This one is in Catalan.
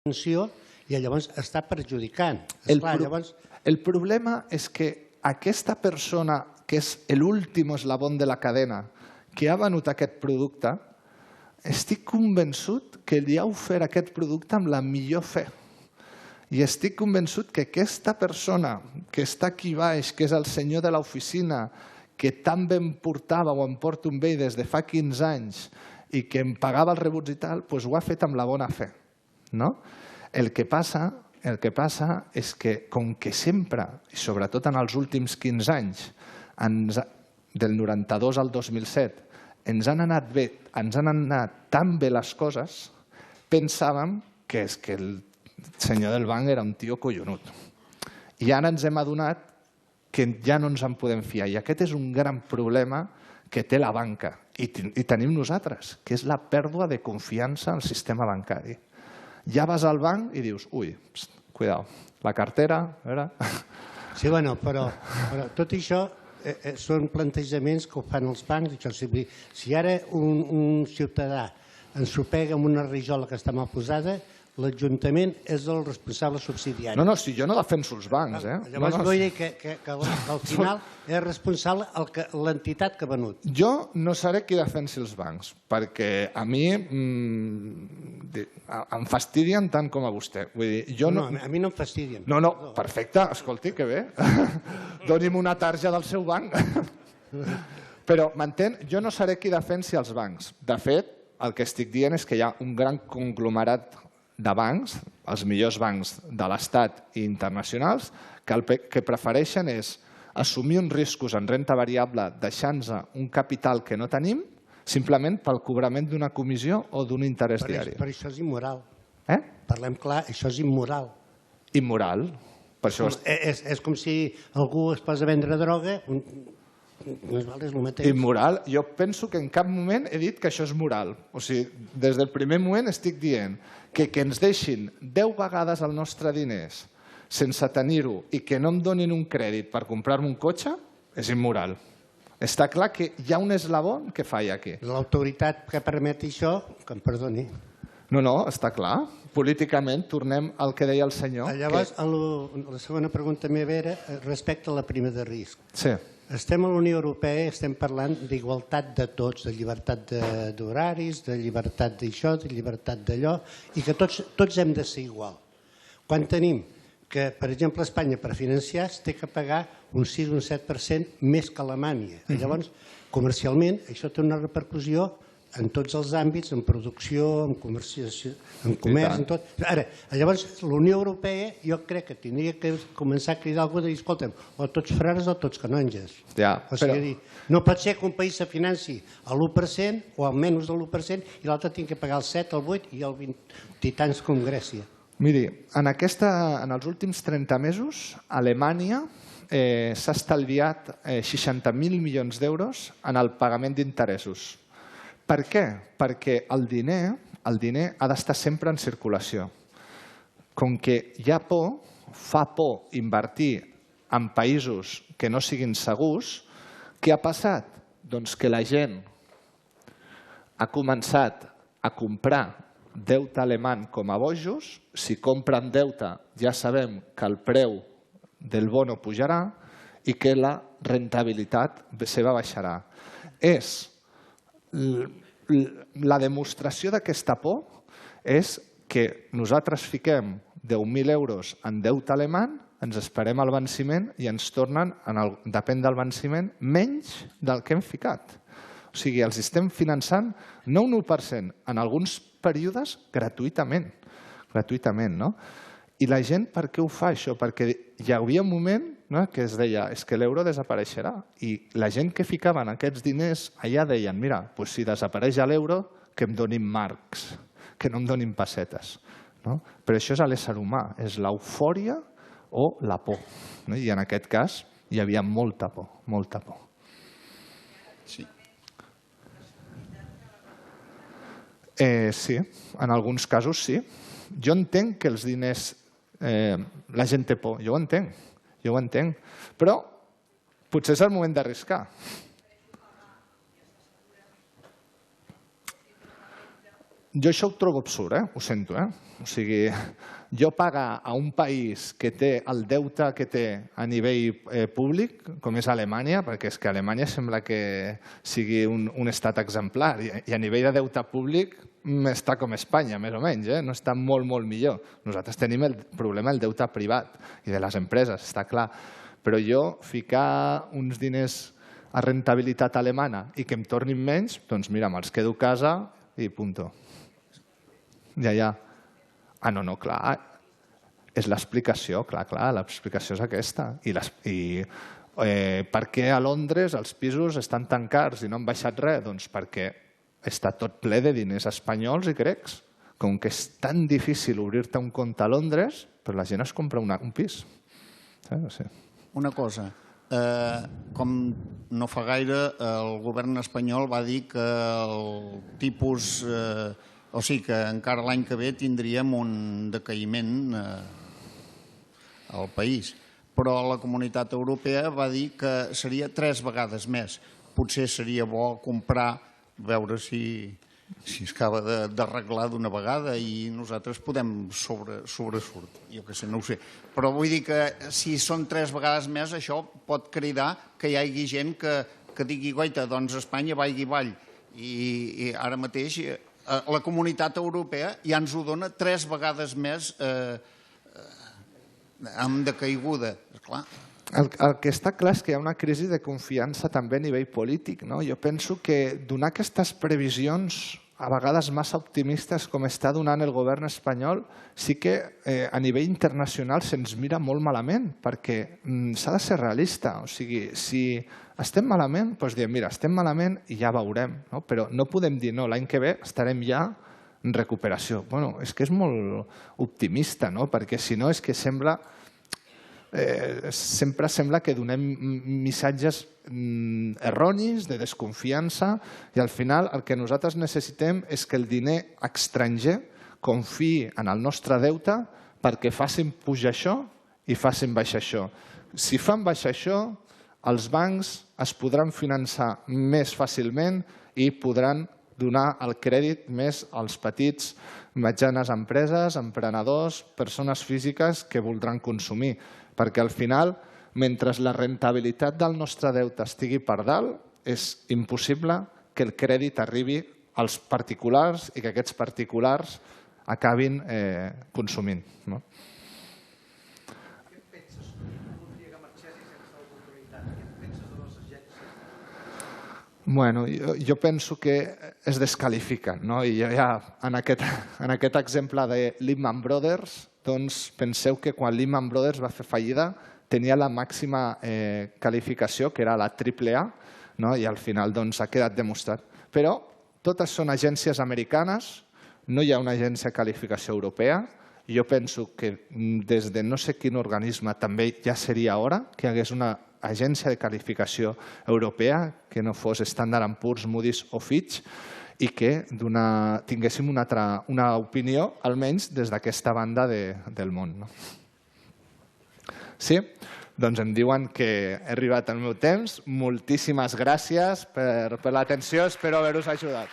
pensió i llavors està perjudicant. El problema és que aquesta persona, que és l'últim eslabó de la cadena, que ha venut aquest producte, estic convençut que li ha ofert aquest producte amb la millor fe. I estic convençut que aquesta persona que està aquí baix, que és el senyor de l'oficina, que tan bé em portava o em porta un bé des de fa 15 anys i que em pagava els rebuts i tal, doncs ho ha fet amb la bona fe. El que passa és que, com que sempre, i sobretot en els últims 15 anys, del 92 al 2007, ens han anat tan bé les coses, pensàvem que el senyor del banc era un tio collonut. I ara ens hem adonat que ja no ens en podem fiar. I aquest és un gran problema que té la banca i tenim nosaltres, que és la pèrdua de confiança al sistema bancari. Ja vas al banc i dius, ui, cuidao, la cartera... Sí, però tot això són plantejaments que ho fan els bancs. Si ara un ciutadà ensopega amb una rajola que està mal posada, l'Ajuntament és el responsable subsidiari. No, si jo no defenso els bancs. Llavors vull dir que al final és responsable l'entitat que ha venut. Jo no seré qui defensi els bancs, perquè a mi em fastidien tant com a vostè. No, a mi no em fastidien. No, perfecte, escolti, que bé. Doni'm una tarja del seu banc. Però, m'entén? Jo no seré qui defensi els bancs. De fet, el que estic dient és que hi ha un gran conglomerat de bancs, els millors bancs de l'Estat i internacionals, que el que prefereixen és assumir uns riscos en renta variable deixant-nos un capital que no tenim simplement pel cobrament d'una comissió o d'un interès diari. Però això és immoral. Parlem clar, això és immoral. Immoral? És com si algú es posa a vendre droga... Immoral? Jo penso que en cap moment he dit que això és moral. O sigui, des del primer moment estic dient que ens deixin 10 vegades el nostre diners sense tenir-ho i que no em donin un crèdit per comprar-me un cotxe és immoral. Està clar que hi ha un eslabó que falla aquí. L'autoritat que permet això, que em perdoni. No, està clar. Políticament tornem al que deia el senyor. Llavors, la segona pregunta meva era respecte a la prima de risc. Sí. Estem a la Unió Europea i estem parlant d'igualtat de tots, de llibertat d'horaris, de llibertat d'això, de llibertat d'allò, i que tots hem de ser igual. Quan tenim que, per exemple, Espanya per financiar té que pagar un 6 o un 7% més que Alemanya. Llavors, comercialment, això té una repercussió en tots els àmbits, en producció, en comerç, en tot. Ara, llavors, la Unió Europea jo crec que tindria que començar a cridar algú i dir, escolta'm, o tots frares o tots canonges. O sigui, no pot ser que un país se financi a l'1% o almenys de l'1% i l'altre tingui que pagar el 7, el 8 i el 20 i tants com Grècia. Miri, en els últims 30 mesos, Alemanya s'ha estalviat 60.000 milions d'euros en el pagament d'interessos. Per què? Perquè el diner ha d'estar sempre en circulació. Com que hi ha por, fa por invertir en països que no siguin segurs, què ha passat? Doncs que la gent ha començat a comprar deute alemany com a bojos. Si compren deute ja sabem que el preu del bono pujarà i que la rentabilitat seva baixarà. La demostració d'aquesta por és que nosaltres fiquem 10.000 euros en deute alemany, ens esperem al venciment i ens tornen, depèn del venciment, menys del que hem ficat. O sigui, els estem finançant no un 1%, en alguns períodes gratuïtament. No? I la gent per què ho fa això? Perquè hi havia un moment que es deia és que l'euro desapareixerà i la gent que ficava en aquests diners allà deien mira, si desapareix l'euro que em donin marcs, que no em donin pessetes. Però això és l'ésser humà, és l'eufòria o la por. I en aquest cas hi havia molta por, molta por. Sí. Sí, en alguns casos sí. Jo entenc que els diners, la gent té por, jo ho entenc, però potser és el moment d'arriscar. Jo això ho trobo absurd, ho sento. O sigui, jo pagar a un país que té el deute que té a nivell públic, com és Alemanya, perquè és que Alemanya sembla que sigui un estat exemplar, i a nivell de deute públic està com Espanya, més o menys, no està molt, molt millor. Nosaltres tenim el problema del deute privat i de les empreses, està clar. Però jo ficar uns diners a rentabilitat alemana i que em tornin menys, doncs mira, me'ls quedo a casa i punto. Ja. No, clar. És l'explicació, clar, l'explicació és aquesta. I per què a Londres els pisos estan tan cars i no han baixat res? Doncs perquè està tot ple de diners espanyols i grecs. Com que és tan difícil obrir-te un compte a Londres, però la gent es compra un pis. Una cosa, com no fa gaire el govern espanyol va dir que el tipus... O sigui que encara l'any que ve tindríem un decaïment al país. Però la Comunitat Europea va dir que seria 3 vegades més. Potser seria bo comprar, veure si es acaba d'arreglar d'una vegada i nosaltres podem sobresurt. Jo què sé, no ho sé. Però vull dir que si són 3 vegades més, això pot cridar que hi hagi gent que digui, goita, doncs Espanya vagi avall. I ara mateix... La Comunitat Europea ja ens ho dona 3 vegades més amb decaiguda. El que està clar és que hi ha una crisi de confiança també a nivell polític. Jo penso que donar aquestes previsions a vegades massa optimistes com està donant el govern espanyol sí que a nivell internacional se'ns mira molt malament perquè s'ha de ser realista. O sigui, si estem malament, doncs diem, mira, estem malament i ja veurem. Però no podem dir, no, l'any que ve estarem ja en recuperació. Bueno, és que és molt optimista, perquè si no és que sempre sembla que donem missatges erronis, de desconfiança, i al final el que nosaltres necessitem és que el diner estranger confiï en el nostre deute perquè facin pujar això i facin baixar això. Si fan baixar això, els bancs es podran finançar més fàcilment i podran donar el crèdit més als petits, mitjanes empreses, emprenedors, persones físiques que voldran consumir. Perquè al final, mentre la rentabilitat del nostre deute estigui per dalt, és impossible que el crèdit arribi als particulars i que aquests particulars acabin consumint. Què penses? Voldria que marxessis sense l'oportunitat. Què penses de les agències? Bueno, jo penso que es descalifiquen. I ja en aquest exemple de Lehman Brothers, doncs penseu que quan Lehman Brothers va fer fallida tenia la màxima qualificació, que era la AAA, i al final ha quedat demostrat. Però totes són agències americanes, no hi ha una agència de qualificació europea. Jo penso que des de no sé quin organisme també ja seria hora que hi hagués una agència de qualificació europea, que no fos Standard & Poor's, Moody's o Fitch, i que tinguéssim una opinió, almenys des d'aquesta banda del món. Sí? Doncs em diuen que he arribat al meu temps. Moltíssimes gràcies per l'atenció, espero haver-vos ajudat.